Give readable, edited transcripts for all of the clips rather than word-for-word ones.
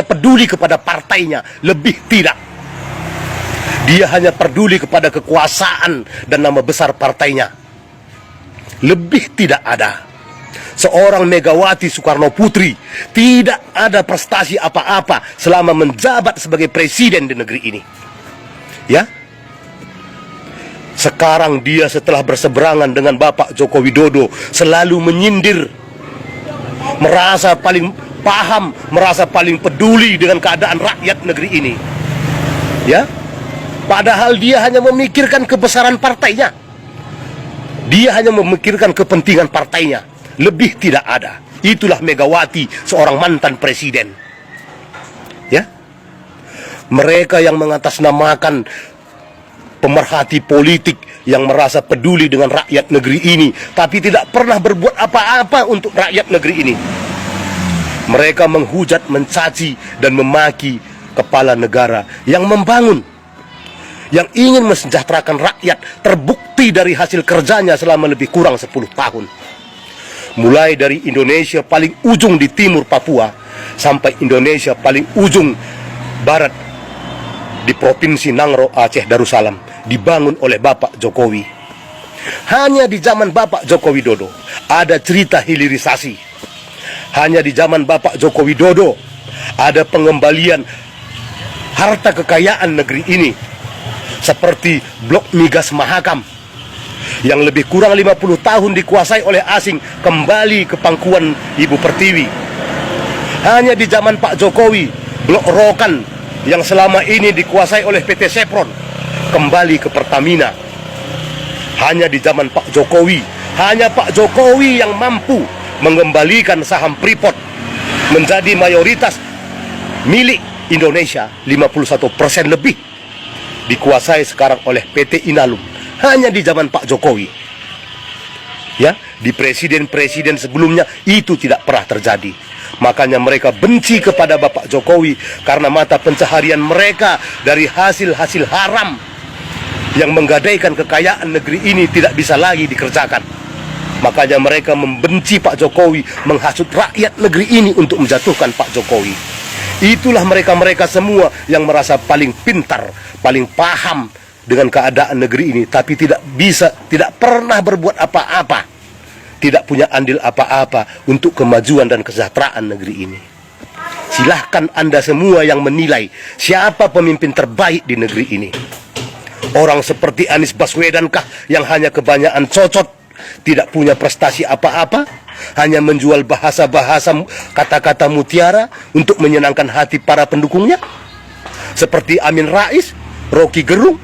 peduli kepada partainya, lebih tidak. Dia hanya peduli kepada kekuasaan dan nama besar partainya. Lebih tidak ada. Seorang Megawati Soekarno Putri tidak ada prestasi apa-apa selama menjabat sebagai presiden di negeri ini. Ya. Sekarang dia setelah berseberangan dengan Bapak Joko Widodo selalu menyindir, merasa paling paham, merasa paling peduli dengan keadaan rakyat negeri ini. Ya. Padahal dia hanya memikirkan kebesaran partainya. Dia hanya memikirkan kepentingan partainya. Lebih tidak ada. Itulah Megawati, seorang mantan presiden. Ya. Mereka yang mengatasnamakan pemerhati politik yang merasa peduli dengan rakyat negeri ini, tapi tidak pernah berbuat apa-apa untuk rakyat negeri ini. Mereka menghujat, mencaci, dan memaki kepala negara yang membangun, yang ingin mensejahterakan rakyat, terbukti dari hasil kerjanya selama lebih kurang 10 tahun. Mulai dari Indonesia paling ujung di timur Papua sampai Indonesia paling ujung barat di Provinsi Nangro, Aceh Darussalam, dibangun oleh Bapak Jokowi. Hanya di zaman Bapak Joko Widodo ada cerita hilirisasi. Hanya di zaman Bapak Joko Widodo ada pengembalian harta kekayaan negeri ini, seperti Blok Migas Mahakam yang lebih kurang 50 tahun dikuasai oleh asing kembali ke pangkuan Ibu Pertiwi. Hanya di zaman Pak Jokowi, Blok Rokan yang selama ini dikuasai oleh PT Sepron kembali ke Pertamina. Hanya di zaman Pak Jokowi, hanya Pak Jokowi yang mampu mengembalikan saham Freeport menjadi mayoritas milik Indonesia, 51% lebih dikuasai sekarang oleh PT Inalum. Hanya di zaman Pak Jokowi. Ya, di presiden-presiden sebelumnya itu tidak pernah terjadi. Makanya mereka benci kepada Bapak Jokowi karena mata pencaharian mereka dari hasil-hasil haram yang menggadaikan kekayaan negeri ini tidak bisa lagi dikerjakan. Makanya mereka membenci Pak Jokowi, menghasut rakyat negeri ini untuk menjatuhkan Pak Jokowi. Itulah mereka-mereka semua yang merasa paling pintar, paling paham dengan keadaan negeri ini, tapi tidak pernah berbuat apa-apa, tidak punya andil apa-apa untuk kemajuan dan kesejahteraan negeri ini. Silahkan Anda semua yang menilai siapa pemimpin terbaik di negeri ini. Orang seperti Anies Baswedan kah yang hanya kebanyakan cocot, tidak punya prestasi apa-apa, hanya menjual bahasa-bahasa, kata-kata mutiara untuk menyenangkan hati para pendukungnya? Seperti Amin Rais, Rocky Gerung,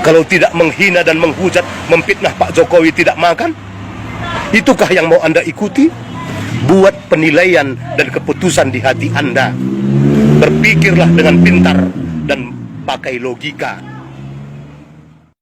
kalau tidak menghina dan menghujat, memfitnah Pak Jokowi tidak makan? Itukah yang mau Anda ikuti? Buat penilaian dan keputusan di hati Anda. Berpikirlah dengan pintar dan pakai logika.